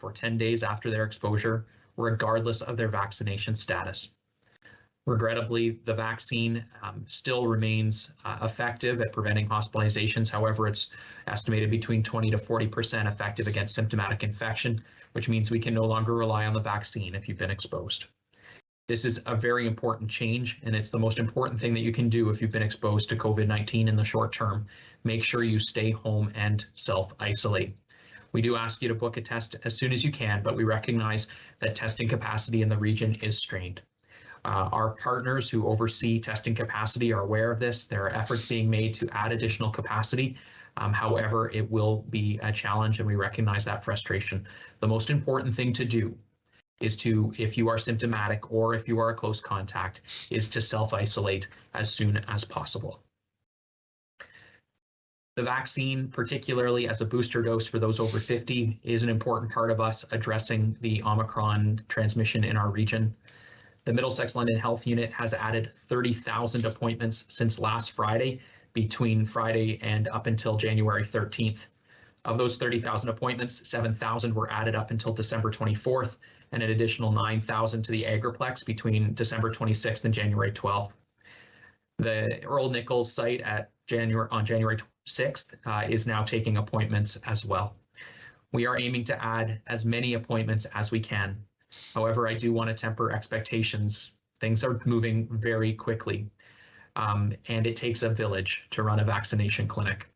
for 10 days after their exposure, regardless of their vaccination status. Regrettably, the vaccine still remains effective at preventing hospitalizations. However, it's estimated between 20 to 40% effective against symptomatic infection, which means we can no longer rely on the vaccine if you've been exposed. This is a very important change, and it's the most important thing that you can do if you've been exposed to COVID-19 in the short term. Make sure you stay home and self-isolate. We do ask you to book a test as soon as you can, but we recognize that testing capacity in the region is strained. Our partners who oversee testing capacity are aware of this. There are efforts being made to add additional capacity. However, it will be a challenge, and we recognize that frustration. The most important thing to do is to, if you are symptomatic or if you are a close contact, is to self-isolate as soon as possible. The vaccine, particularly as a booster dose for those over 50, is an important part of us addressing the Omicron transmission in our region. The Middlesex-London Health Unit has added 30,000 appointments since last Friday, between Friday and up until January 13th. Of those 30,000 appointments, 7,000 were added up until December 24th, and an additional 9,000 to the Agriplex between December 26th and January 12th. The Earl Nichols site on January 6th is now taking appointments as well. We are aiming to add as many appointments as we can. However, I do want to temper expectations. Things are moving very quickly, and it takes a village to run a vaccination clinic.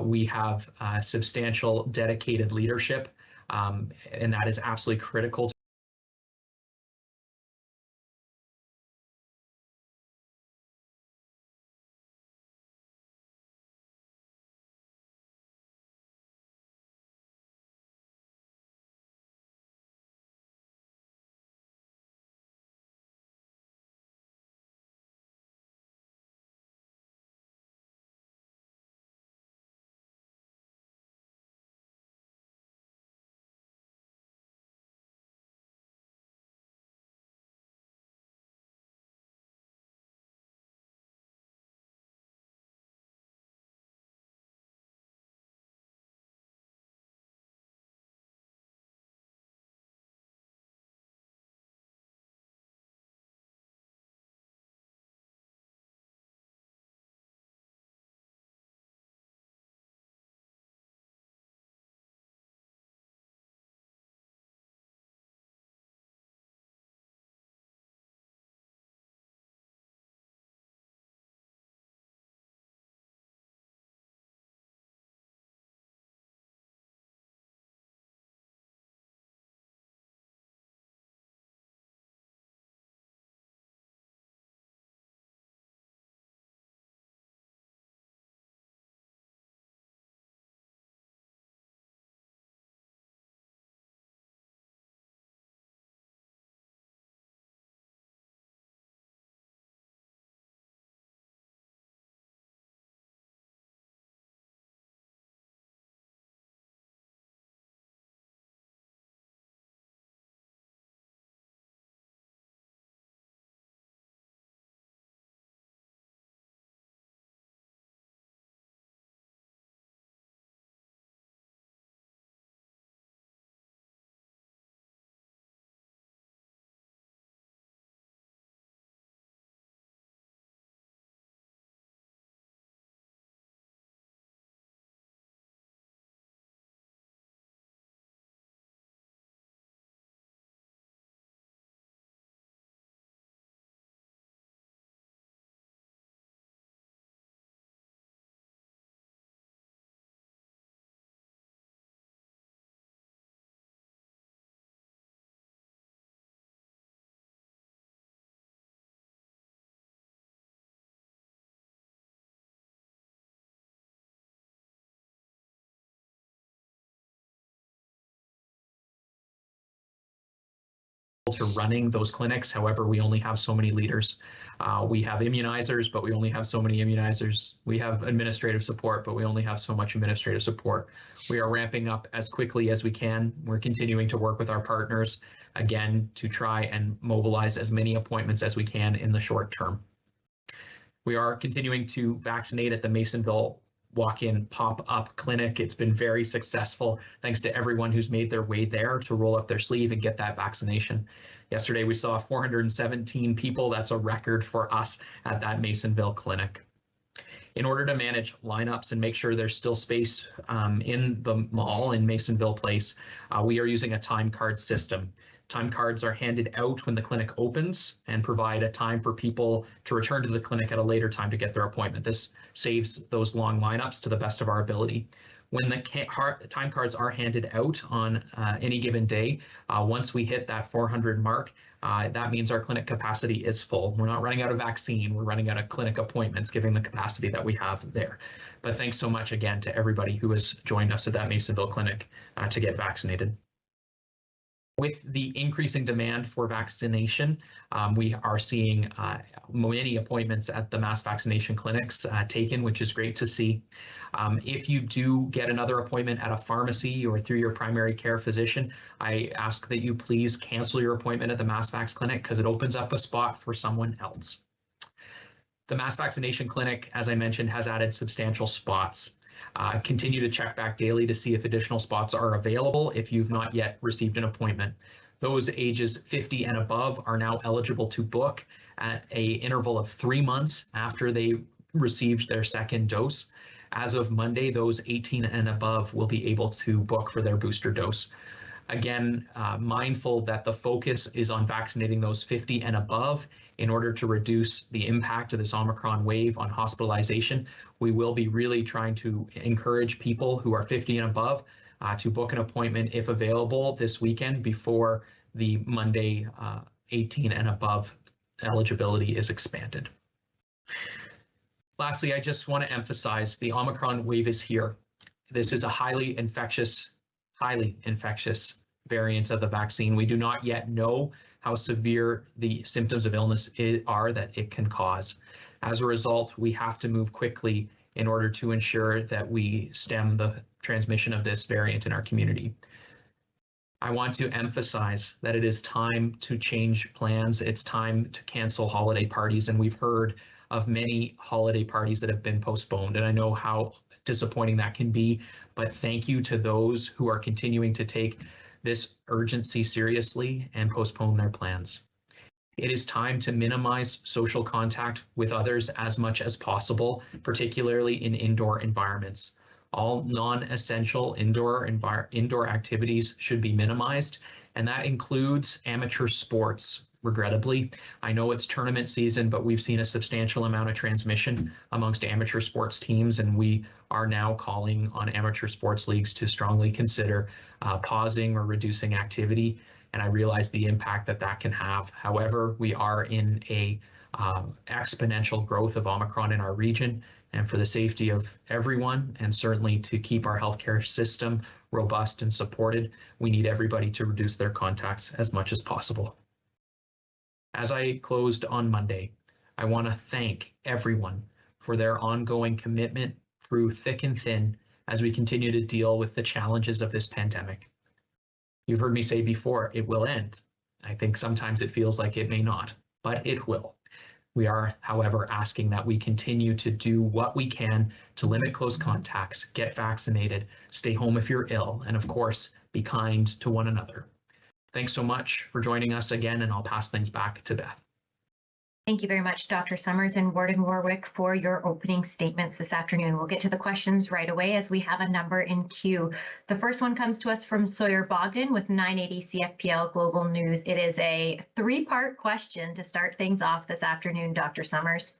We have substantial dedicated leadership, and that is absolutely critical. To running those clinics. However, we only have so many leaders. We have immunizers, but we only have so many immunizers. We have administrative support, but we only have so much administrative support. We are ramping up as quickly as we can. We're continuing to work with our partners, again, to try and mobilize as many appointments as we can in the short term. We are continuing to vaccinate at the Masonville walk-in pop-up clinic. It's been very successful, thanks to everyone who's made their way there to roll up their sleeve and get that vaccination. Yesterday, we saw 417 people. That's a record for us at that Masonville clinic. In order to manage lineups and make sure there's still space in the mall in Masonville Place, we are using a time card system. Time cards are handed out when the clinic opens and provide a time for people to return to the clinic at a later time to get their appointment. This saves those long lineups to the best of our ability. When the time cards are handed out on any given day, once we hit that 400 mark, that means our clinic capacity is full. We're not running out of vaccine, we're running out of clinic appointments, given the capacity that we have there. But thanks so much again to everybody who has joined us at that Masonville clinic to get vaccinated. With the increasing demand for vaccination, we are seeing many appointments at the mass vaccination clinics taken, which is great to see. If you do get another appointment at a pharmacy or through your primary care physician, I ask that you please cancel your appointment at the mass vax clinic because it opens up a spot for someone else. The mass vaccination clinic, as I mentioned, has added substantial spots. Continue to check back daily to see if additional spots are available if you've not yet received an appointment. Those ages 50 and above are now eligible to book at an interval of 3 months after they received their second dose. As of Monday, those 18 and above will be able to book for their booster dose. Again, mindful that the focus is on vaccinating those 50 and above in order to reduce the impact of this Omicron wave on hospitalization. We will be really trying to encourage people who are 50 and above to book an appointment if available this weekend before the Monday 18 and above eligibility is expanded. Lastly, I just want to emphasize the Omicron wave is here. This is a highly infectious variant of the vaccine. We do not yet know how severe the symptoms of illness are that it can cause. As a result, we have to move quickly in order to ensure that we stem the transmission of this variant in our community. I want to emphasize that it is time to change plans. It's time to cancel holiday parties, and we've heard of many holiday parties that have been postponed, and I know how disappointing that can be, but thank you to those who are continuing to take this urgency seriously and postpone their plans. It is time to minimize social contact with others as much as possible, particularly in indoor environments. All non-essential indoor activities should be minimized, and that includes amateur sports. Regrettably, I know it's tournament season, but we've seen a substantial amount of transmission amongst amateur sports teams, and we are now calling on amateur sports leagues to strongly consider pausing or reducing activity. And I realize the impact that that can have. However, we are in a exponential growth of Omicron in our region, and for the safety of everyone, and certainly to keep our healthcare system robust and supported, we need everybody to reduce their contacts as much as possible. As I closed on Monday, I want to thank everyone for their ongoing commitment through thick and thin as we continue to deal with the challenges of this pandemic. You've heard me say before, it will end. I think sometimes it feels like it may not, but it will. We are, however, asking that we continue to do what we can to limit close contacts, get vaccinated, stay home if you're ill, and of course, be kind to one another. Thanks so much for joining us again, and I'll pass things back to Beth. Thank you very much, Dr. Summers and Warden Warwick, for your opening statements this afternoon. We'll get to the questions right away as we have a number in queue. The first one comes to us from Sawyer Bogdan with 980 CFPL Global News. It is a three-part question to start things off this afternoon, Dr. Summers.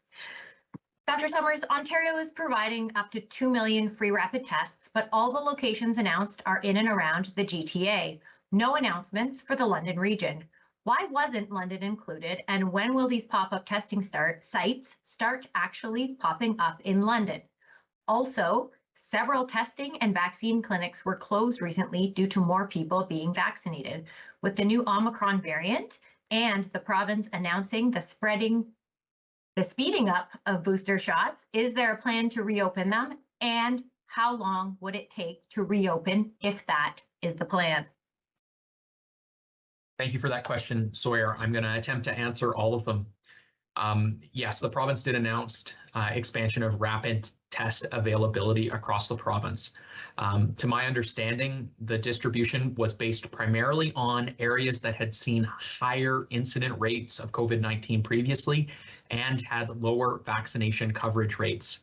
Dr. Summers, Ontario is providing up to 2 million free rapid tests, but all the locations announced are in and around the GTA. No announcements for the London region. Why wasn't London included, and when will these pop-up testing sites start actually popping up in London? Also, several testing and vaccine clinics were closed recently due to more people being vaccinated. With the new Omicron variant and the province announcing the speeding up of booster shots, is there a plan to reopen them, and how long would it take to reopen if that is the plan? Thank you for that question, Sawyer. I'm going to attempt to answer all of them. Yes, the province did announce expansion of rapid test availability across the province. To my understanding, the distribution was based primarily on areas that had seen higher incident rates of COVID-19 previously and had lower vaccination coverage rates.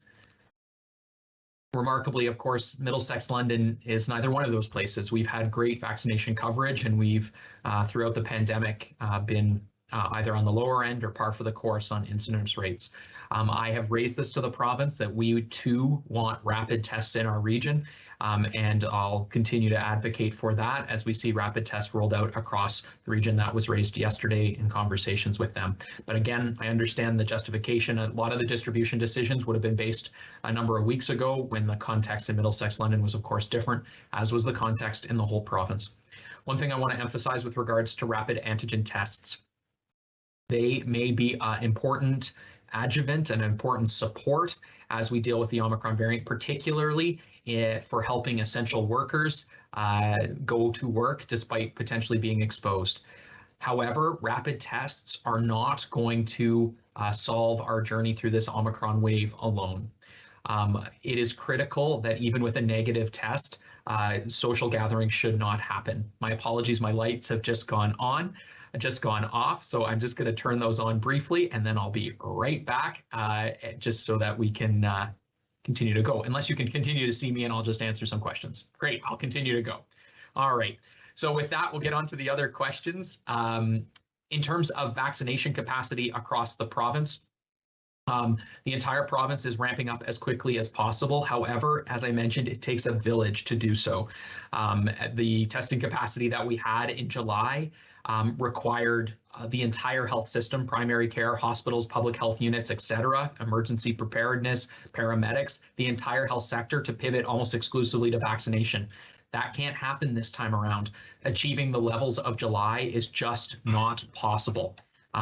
Remarkably, of course, Middlesex-London is neither one of those places. We've had great vaccination coverage, and we've, throughout the pandemic, been either on the lower end or par for the course on incidence rates. I have raised this to the province that we too want rapid tests in our region, and I'll continue to advocate for that as we see rapid tests rolled out across the region. That was raised yesterday in conversations with them. But again, I understand the justification. A lot of the distribution decisions would have been based a number of weeks ago when the context in Middlesex-London was of course different, as was the context in the whole province. One thing I want to emphasize with regards to rapid antigen tests, they may be important adjuvant and important support as we deal with the Omicron variant, particularly for helping essential workers go to work despite potentially being exposed. However, rapid tests are not going to solve our journey through this Omicron wave alone. It is critical that even with a negative test, social gatherings should not happen. My apologies, my lights have just gone off, so I'm just going to turn those on briefly, and then I'll be right back, just so that we can continue to go. Unless you can continue to see me, and I'll just answer some questions. Great, I'll continue to go. All right, so with that, we'll get on to the other questions. In terms of vaccination capacity across the province, the entire province is ramping up as quickly as possible. However, as I mentioned, it takes a village to do so. The testing capacity that we had in July required the entire health system, primary care, hospitals, public health units, etc., emergency preparedness, paramedics, the entire health sector to pivot almost exclusively to vaccination. That can't happen this time around. Achieving the levels of July is just not possible.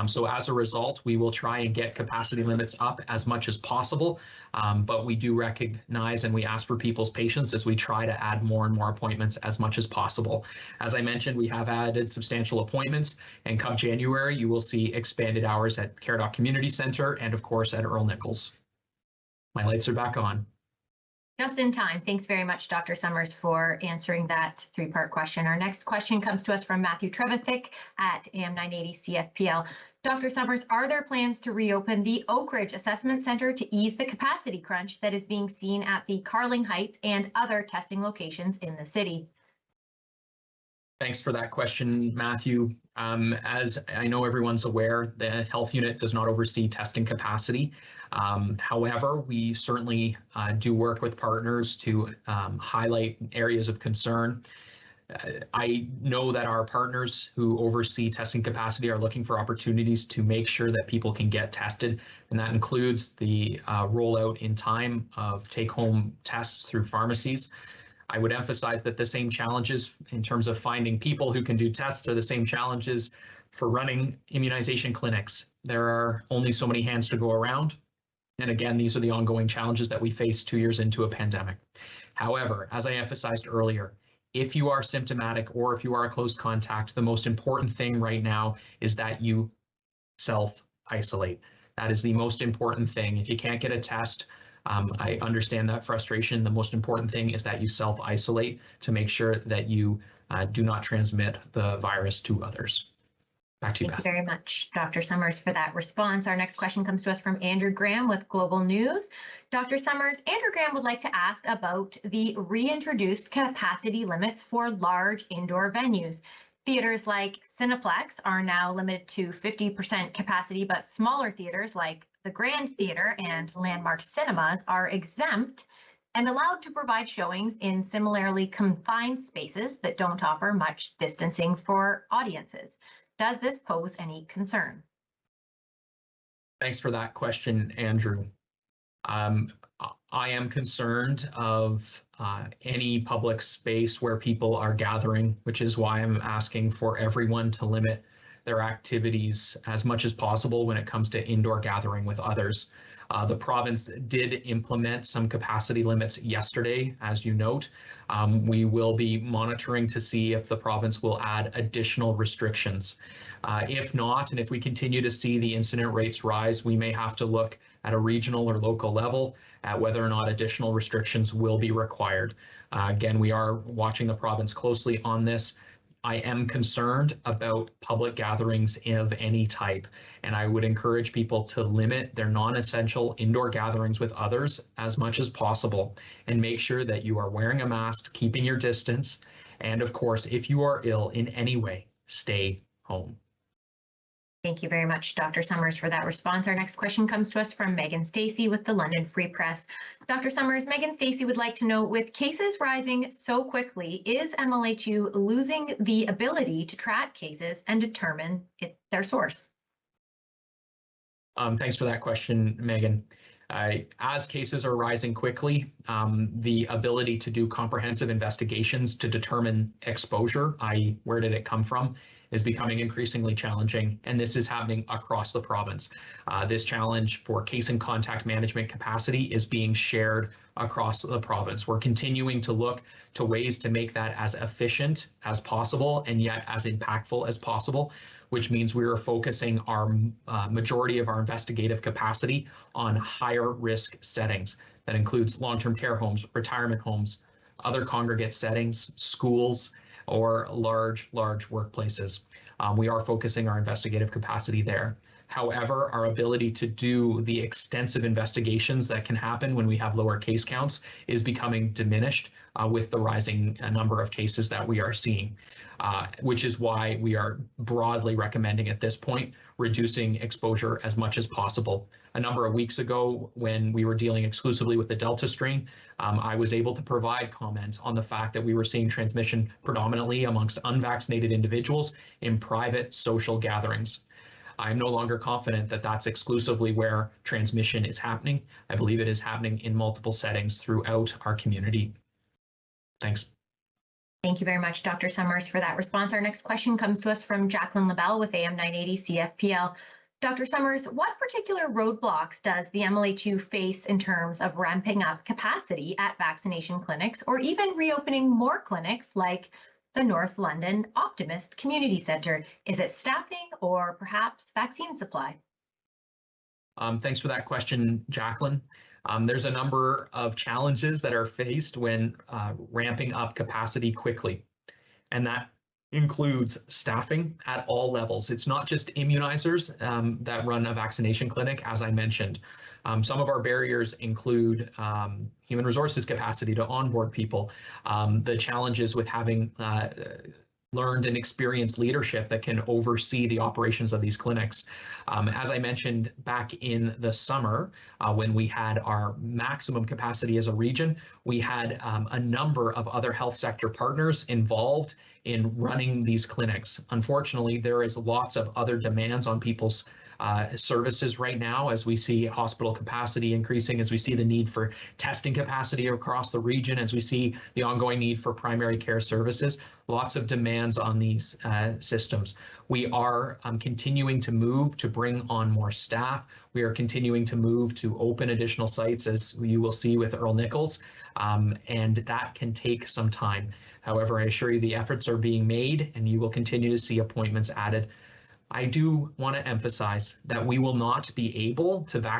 So as a result, we will try and get capacity limits up as much as possible, but we do recognize and we ask for people's patience as we try to add more and more appointments as much as possible. As I mentioned, we have added substantial appointments, and come January, you will see expanded hours at Caradoc Community Centre and of course at Earl Nichols. My lights are back on. Just in time. Thanks very much, Dr. Summers, for answering that three-part question. Our next question comes to us from Matthew Trevithick at AM 980 CFPL. Dr. Summers, are there plans to reopen the Oak Ridge Assessment Center to ease the capacity crunch that is being seen at the Carling Heights and other testing locations in the city? Thanks for that question, Matthew. As I know everyone's aware, the health unit does not oversee testing capacity. However, we certainly do work with partners to highlight areas of concern. I know that our partners who oversee testing capacity are looking for opportunities to make sure that people can get tested, and that includes the rollout in time of take-home tests through pharmacies. I would emphasize that the same challenges in terms of finding people who can do tests are the same challenges for running immunization clinics. There are only so many hands to go around. And again, these are the ongoing challenges that we face 2 years into a pandemic. However, as I emphasized earlier, if you are symptomatic or if you are a close contact, the most important thing right now is that you self-isolate. That is the most important thing. If you can't get a test, I understand that frustration. The most important thing is that you self-isolate to make sure that you do not transmit the virus to others. Back to you, Beth. Thank you very much, Dr. Summers, for that response. Our next question comes to us from Andrew Graham with Global News. Dr. Summers, Andrew Graham would like to ask about the reintroduced capacity limits for large indoor venues. Theaters like Cineplex are now limited to 50% capacity, but smaller theaters like the Grand Theatre and Landmark Cinemas are exempt and allowed to provide showings in similarly confined spaces that don't offer much distancing for audiences. Does this pose any concern? Thanks for that question, Andrew. I am concerned of any public space where people are gathering, which is why I'm asking for everyone to limit their activities as much as possible when it comes to indoor gathering with others. The province did implement some capacity limits yesterday, as you note. We will be monitoring to see if the province will add additional restrictions. If not, and if we continue to see the incident rates rise, we may have to look at a regional or local level at whether or not additional restrictions will be required. Again, we are watching the province closely on this. I am concerned about public gatherings of any type, and I would encourage people to limit their non-essential indoor gatherings with others as much as possible, and make sure that you are wearing a mask, keeping your distance, and of course, if you are ill in any way, stay home. Thank you very much, Dr. Summers, for that response. Our next question comes to us from Megan Stacey with the London Free Press. Dr. Summers, Megan Stacey would like to know, with cases rising so quickly, is MLHU losing the ability to track cases and determine their source? Thanks for that question, Megan. As cases are rising quickly, the ability to do comprehensive investigations to determine exposure, i.e., where did it come from, is becoming increasingly challenging, and this is happening across the province. This challenge for case and contact management capacity is being shared across the province. We're continuing to look to ways to make that as efficient as possible and yet as impactful as possible, which means we are focusing our majority of our investigative capacity on higher risk settings. That includes long-term care homes, retirement homes, other congregate settings, schools, or large workplaces. We are focusing our investigative capacity there. However, our ability to do the extensive investigations that can happen when we have lower case counts is becoming diminished with the rising number of cases that we are seeing, which is why we are broadly recommending at this point reducing exposure as much as possible. A number of weeks ago, when we were dealing exclusively with the Delta strain, I was able to provide comments on the fact that we were seeing transmission predominantly amongst unvaccinated individuals in private social gatherings. I'm no longer confident that that's exclusively where transmission is happening. I believe it is happening in multiple settings throughout our community. Thanks. Thank you very much, Dr. Summers, for that response. Our next question comes to us from Jacqueline LaBelle with AM 980 CFPL. Dr. Summers, what particular roadblocks does the MLHU face in terms of ramping up capacity at vaccination clinics, or even reopening more clinics like the North London Optimist Community Centre? Is it staffing or perhaps vaccine supply? Thanks for that question, Jacqueline. There's a number of challenges that are faced when ramping up capacity quickly, and that includes staffing at all levels. It's not just immunizers that run a vaccination clinic, as I mentioned. Some of our barriers include human resources capacity to onboard people, the challenges with having learned and experienced leadership that can oversee the operations of these clinics. As I mentioned back in the summer, when we had our maximum capacity as a region, we had a number of other health sector partners involved in running these clinics. Unfortunately, there is lots of other demands on people's services right now, as we see hospital capacity increasing, as we see the need for testing capacity across the region, as we see the ongoing need for primary care services, lots of demands on these systems. We are continuing to move to bring on more staff. We are continuing to move to open additional sites, as you will see with Earl Nichols, and that can take some time. However, I assure you the efforts are being made, and you will continue to see appointments added. I do want to emphasize that we will not be able to vaccinate